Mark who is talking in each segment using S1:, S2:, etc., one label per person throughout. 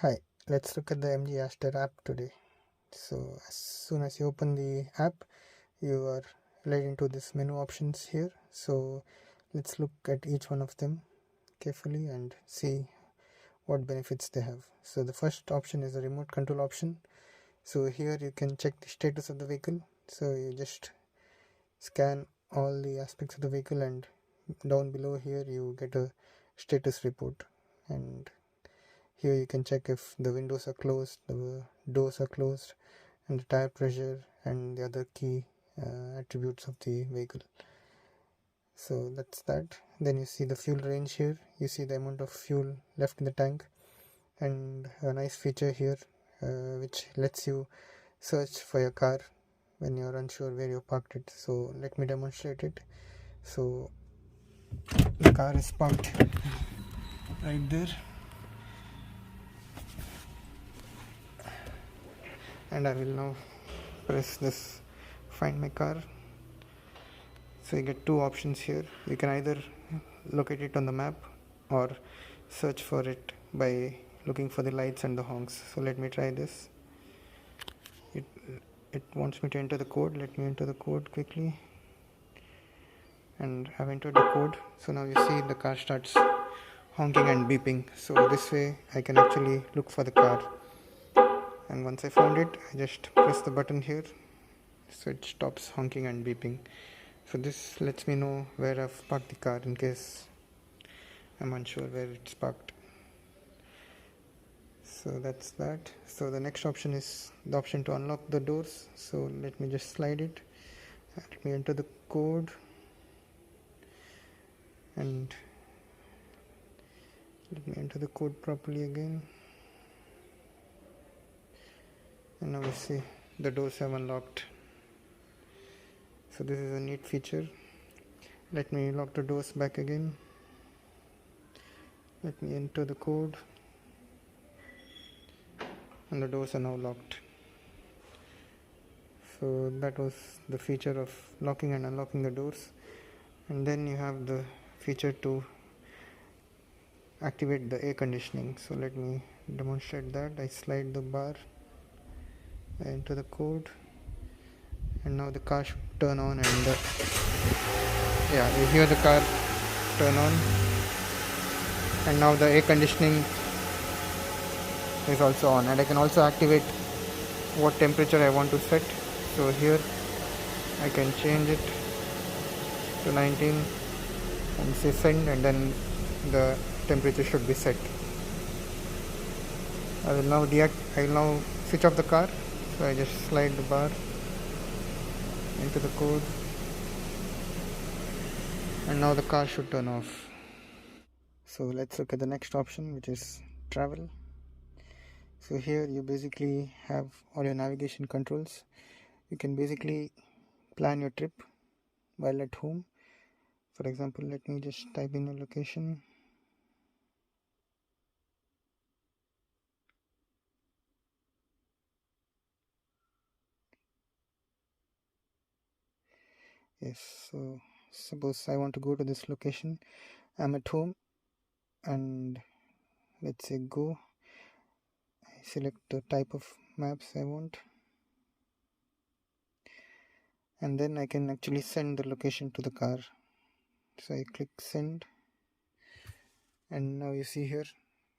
S1: Hi, let's look at the MG Astor app today. So as soon as you open the app, you are led into this menu options here. So let's look at each one of them carefully and see what benefits they have. So the first option is the remote control option. So here you can check the status of the vehicle. So you just scan all the aspects of the vehicle, and down below here you get a status report, and here you can check if the windows are closed, the doors are closed, and the tire pressure and the other key attributes of the vehicle. So that's that. Then you see the fuel range here. You see the amount of fuel left in the tank, and a nice feature here which lets you search for your car when you're unsure where you parked it. So let me demonstrate it. So the car is parked right there, and I will now press this find my car. So you get two options here. You can either locate it on the map or search for it by looking for the lights and the honks. So let me try this. It it wants me to enter the code. Let me enter the code quickly, and I've entered the code. So now you see the car starts honking and beeping. So this way I can actually look for the car, and once I found it, I just press the button here, so it stops honking and beeping. So this lets me know where I've parked the car in case I'm unsure where it's parked. So that's that. So the next option is the option to unlock the doors. So let me just slide it. Let me enter the code, and let me enter the code properly again. And now we see the doors have unlocked. So this is a neat feature. Let me lock the doors back again. Let me enter the code, and the doors are now locked. So that was the feature of locking and unlocking the doors. And then you have the feature to activate the air conditioning. So let me demonstrate that. I slide the bar, I enter the code, and now the car should turn on, and yeah, you hear the car turn on, and now the air conditioning is also on, and I can also activate what temperature I want to set. So here I can change it to 19 and say send, and then the temperature should be set. I will now switch off the car. So I just slide the bar into the code, and now the car should turn off. So let's look at the next option, which is travel. So here you basically have all your navigation controls. You can basically plan your trip while at home. For example, let me just type in a location. Yes, so suppose I want to go to this location. I'm at home, and let's say go. I select the type of maps I want, and then I can actually send the location to the car. So I click send, and now you see here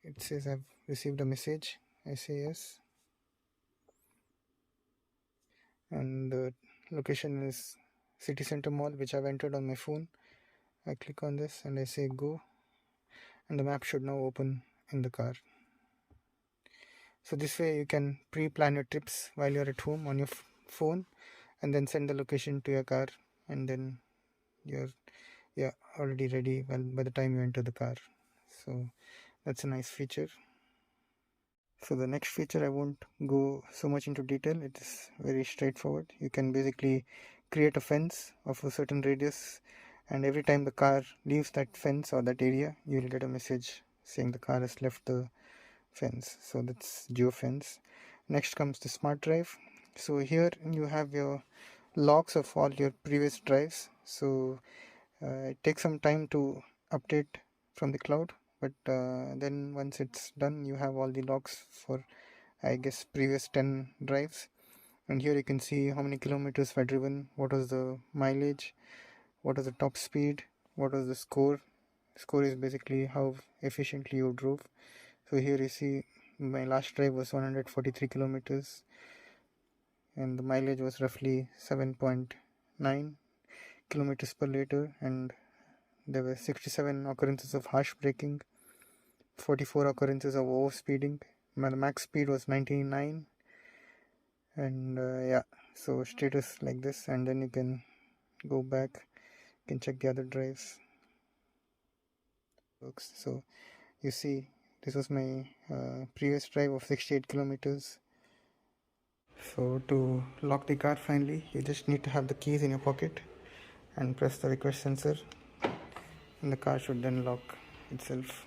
S1: it says I've received a message. I say yes, and the location is city center mall, which I've entered on my phone. I click on this and I say go, and the map should now open in the car. So this way you can pre-plan your trips while you're at home on your phone, and then send the location to your car, and then you're already ready by the time you enter the car. So that's a nice feature. So the next feature, I won't go so much into detail. It is very straightforward. You can basically create a fence of a certain radius, and every time the car leaves that fence or that area, you will get a message saying the car has left the fence. So that's geofence. Next comes the smart drive. So here you have your logs of all your previous drives. So it takes some time to update from the cloud, but then once it's done, you have all the logs for, I guess, previous 10 drives. And here you can see how many kilometers were driven, what was the mileage, what was the top speed, what was the score. Score is basically how efficiently you drove. So here you see my last drive was 143 kilometers and the mileage was roughly 7.9 kilometers per liter, and there were 67 occurrences of harsh braking, 44 occurrences of overspeeding. My max speed was 99, and yeah, so status like this. And then you can go back, you can check the other drives. So you see this was my previous drive of 68 kilometers. So to lock the car finally, you just need to have the keys in your pocket and press the request sensor, and the car should then lock itself.